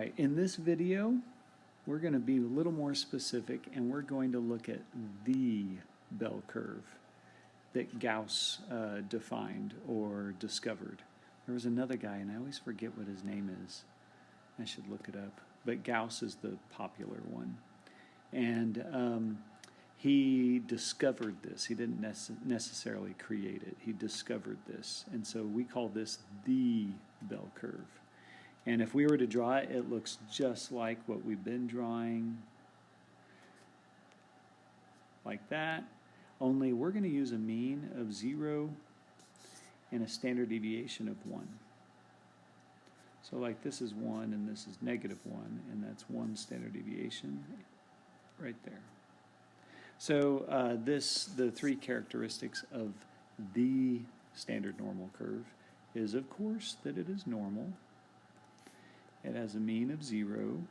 right, in this video, we're going to be a little more specific, and we're going to look at the bell curve that Gauss defined or discovered. There was another guy, and I always forget what his name is. I should look it up. But Gauss is the popular one. And he discovered this. He didn't necessarily create it. He discovered this. And so we call this the bell curve. And if we were to draw it, it looks just like what we've been drawing, like that. Only we're going to use a mean of 0 and a standard deviation of 1. So like this is 1 and this is -1, and that's 1 standard deviation right there. So the three characteristics of the standard normal curve is, of course, that it is normal. It has a mean of 0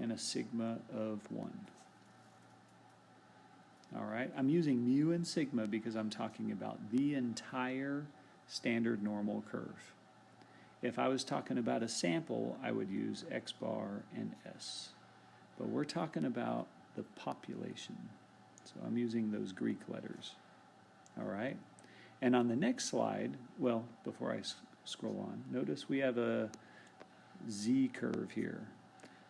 and a sigma of 1. All right, I'm using mu and sigma because I'm talking about the entire standard normal curve. If I was talking about a sample, I would use x bar and s. But we're talking about the population. So I'm using those Greek letters. All right, and on the next slide, well, before I scroll on, notice we have a z curve here.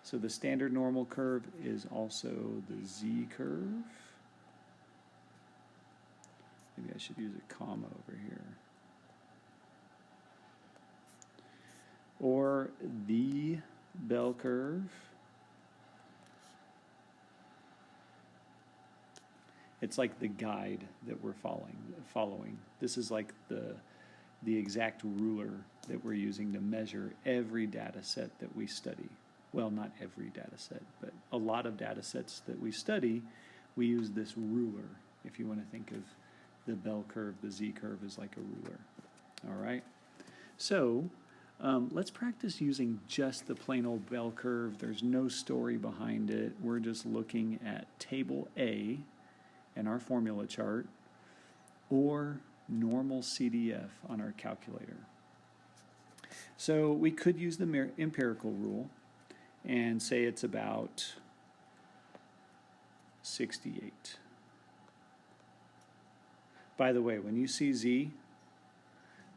So the standard normal curve is also the z curve. Maybe I should use a comma over here. Or the bell curve. It's like the guide that we're following. This is like the exact ruler that we're using to measure every data set that we study. Well, not every data set, but a lot of data sets that we study, we use this ruler. If you want to think of the bell curve, the z curve is like a ruler. All right? So let's practice using just the plain old bell curve. There's no story behind it. We're just looking at table A in our formula chart, or normal CDF on our calculator. So we could use the empirical rule and say it's about 68. By the way, when you see Z,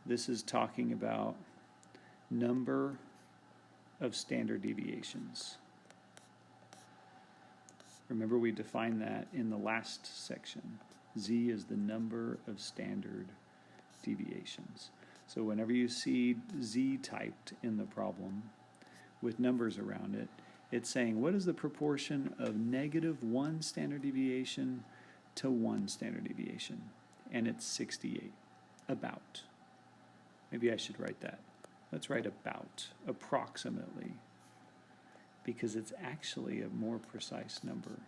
this is talking about number of standard deviations. Remember, we defined that in the last section. Z is the number of standard deviations. So whenever you see Z typed in the problem with numbers around it, it's saying what is the proportion of -1 standard deviation to 1 standard deviation? And it's 68, about. Maybe I should write that. Let's write about, approximately, because it's actually a more precise number.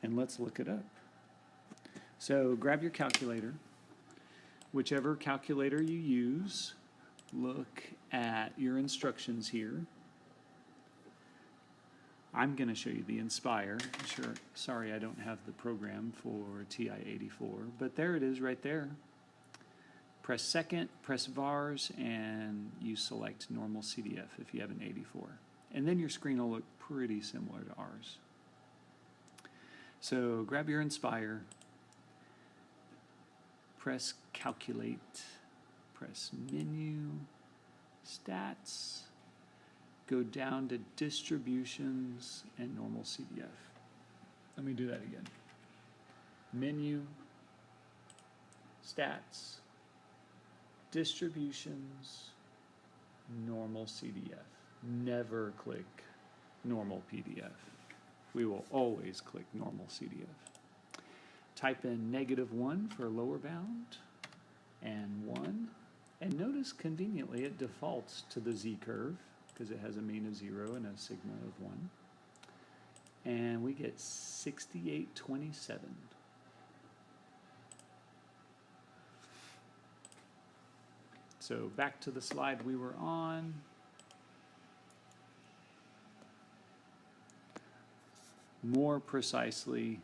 And let's look it up. So grab your calculator. Whichever calculator you use, look at your instructions here. I'm going to show you the Inspire. Sure, sorry I don't have the program for TI-84, but there it is right there. Press second, press vars, and you select normal CDF if you have an 84. And then your screen will look pretty similar to ours. So grab your Inspire, press calculate, press menu, stats, go down to distributions and normal CDF. Let me do that again. Menu, stats, distributions, normal CDF. Never click normal PDF. We will always click normal CDF. Type in -1 for lower bound and 1. And notice conveniently it defaults to the Z curve because it has a mean of 0 and a sigma of 1. And we get 6827. So back to the slide we were on. More precisely,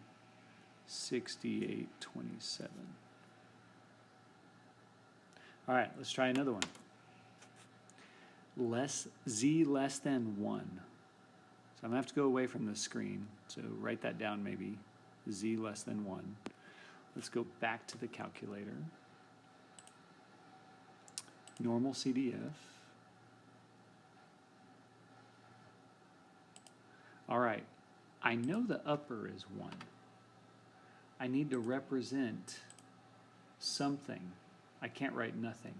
6827. All right, let's try another one. z less than 1. So I'm going to have to go away from the screen. So write that down maybe, z less than 1. Let's go back to the calculator. Normal CDF. All right, I know the upper is 1. I need to represent something. I can't write nothing.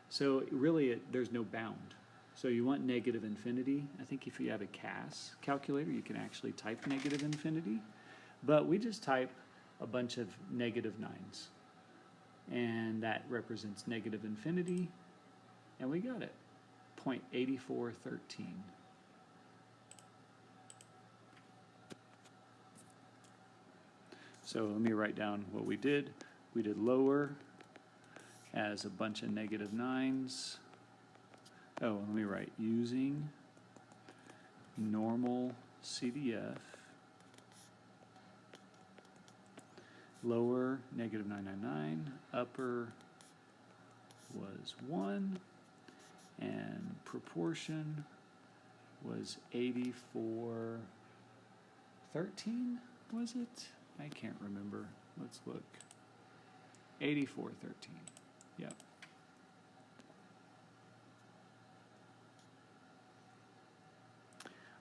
So really, there's no bound. So you want negative infinity. I think if you have a CAS calculator, you can actually type negative infinity. But we just type a bunch of negative 9s. And that represents negative infinity. And we got it, 0.8413. So let me write down what we did. We did lower as a bunch of negative 9s. Oh, let me write using normal CDF. Lower, negative 999. Upper was 1. And proportion was 8413, was it? I can't remember. Let's look. 8413. Yep.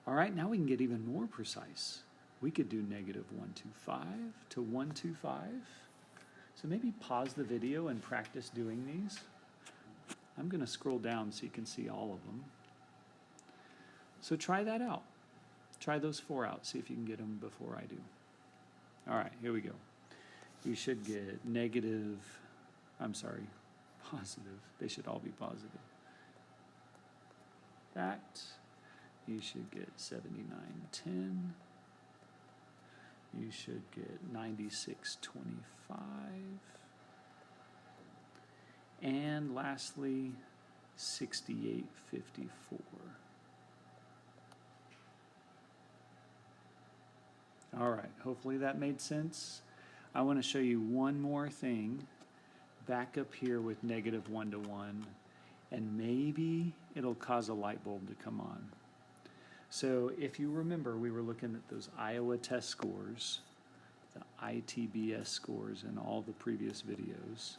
All right, now we can get even more precise. We could do negative 125 to 125. So maybe pause the video and practice doing these. I'm going to scroll down so you can see all of them. So try that out. Try those 4 out. See if you can get them before I do. All right, here we go. You should get positive. They should all be positive. That, you should get 7910. You should get 9625. And lastly, 6854. All right, hopefully that made sense. I want to show you one more thing back up here with negative 1 to 1, and maybe it'll cause a light bulb to come on. So if you remember, we were looking at those Iowa test scores, the ITBS scores in all the previous videos,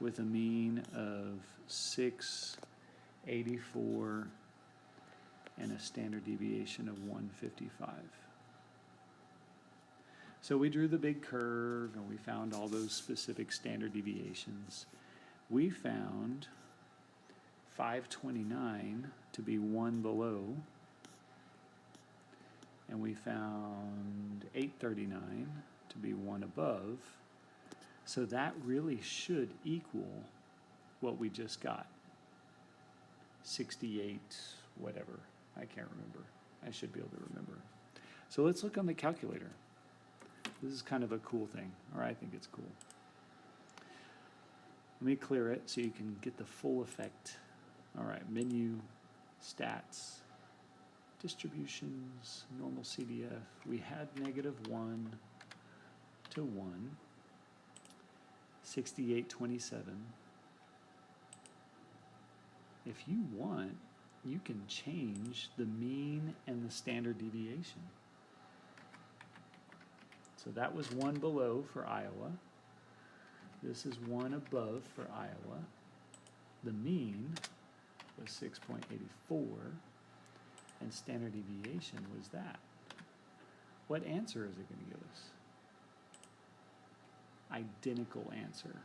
with a mean of 684 and a standard deviation of 155. So we drew the big curve and we found all those specific standard deviations. We found 529 to be 1 below, and we found 839 to be 1 above. So that really should equal what we just got. 68, whatever. I can't remember. I should be able to remember. So let's look on the calculator. This is kind of a cool thing, or I think it's cool. Let me clear it so you can get the full effect. All right, menu, stats, distributions, normal CDF. We had negative 1 to 1, 6827. If you want, you can change the mean and the standard deviation. So that was 1 below for Iowa. This is 1 above for Iowa. The mean was 6.84, and standard deviation was that. What answer is it going to give us? Identical answer.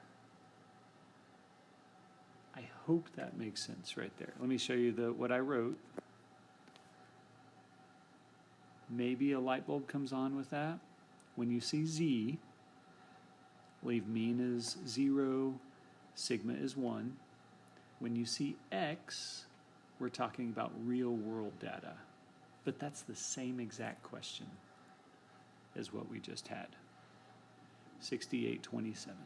I hope that makes sense right there. Let me show you what I wrote. Maybe a light bulb comes on with that. When you see Z, leave mean as 0, sigma is 1. When you see X, we're talking about real world data. But that's the same exact question as what we just had. 6827.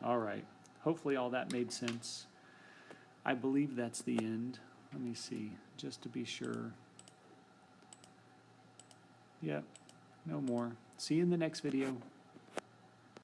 All right, hopefully all that made sense. I believe that's the end. Let me see, just to be sure. Yep, no more. See you in the next video.